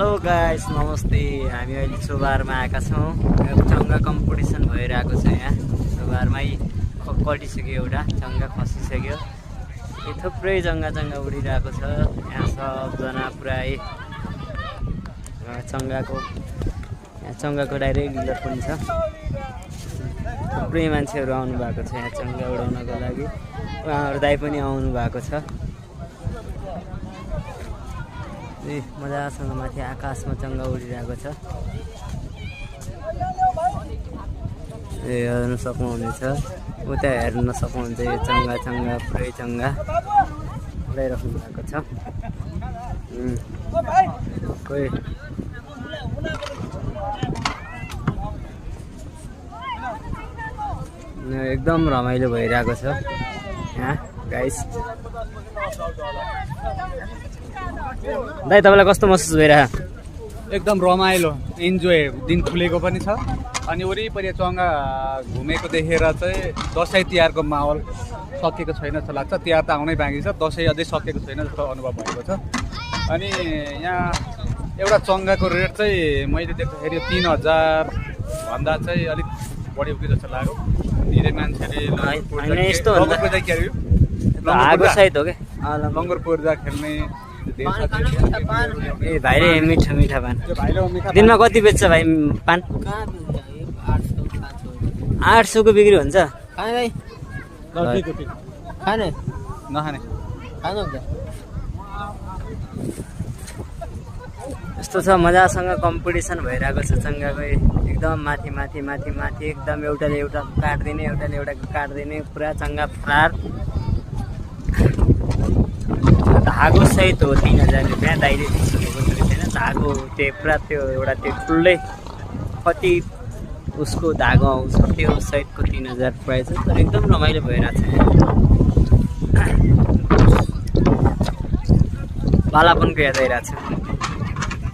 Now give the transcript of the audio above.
Hello guys, नमस्ते। हामी अहिले चोबारमा आएका छौँ। चङ्गा कम्पिटिसन भइरहेको छ यहाँ चोबारमै। कटिसक्यो, एउटा चङ्गा खसिसक्यो। थुप्रै चङ्गा उडिरहेको छ यहाँ। सबजना पुरै चङ्गाको डाइरेक्ट डिलर पनि छ। थुप्रै मान्छेहरू आउनु भएको छ यहाँ चङ्गा उडाउनको लागि। उहाँहरू दाइ पनि आउनु भएको छ। मजासँग माथि आकाशमा चङ्गा उडिरहेको छ। हेर्न सक्नुहुनेछ, उता हेर्न सक्नुहुन्छ। यो चङ्गा पुरै चङ्गा उडाइराख्नु भएको छ। कोही एकदम रमाइलो भइरहेको छ यहाँ गाइस। दाइ, तपाईँलाई कस्तो महसुस भइरहेको? एकदम रमाइलो, इन्जोय। दिन खुलेको पनि छ अनि वरिपरि चङ्गा घुमेको देखेर चाहिँ दसैँ तिहारको माहौल सकेको छैन जस्तो लाग्छ। तिहार त आउनै बाँकी छ, दसैँ अझै सकेको छैन जस्तो अनुभव भएको छ। अनि यहाँ एउटा चङ्गाको रेट चाहिँ मैले देख्दाखेरि 3000 भन्दा चाहिँ अलिक बढी उठ्यो जस्तो लाग्यो। धेरै मान्छेले आगोसहित हो क्या लङ्गर पूर्जा खेल्ने। ए भाइले मिठो मिठा पान दिनमा कति बेच्छ भाइ पान? 800 को बिक्री हुन्छ। यस्तो छ, मजासँग कम्पिटिसन भइरहेको छ चङ्गाको। एकदम माथि एकदम एउटाले एउटा काट्दिने, एउटाले एउटा काट्दिने। पुरा चङ्गा फ्रार धागो सहित हो। 3000 रुपियाँ दाइले दिइसकेको छैन। धागो त्यो पुरा त्यो एउटा त्यो ठुलै कति उसको धागो आउँछ त्यो सहितको 3000 प्राइस हो। तर एकदम रमाइलो भइरहेको छ। बालापनको याद आइरहेको छ।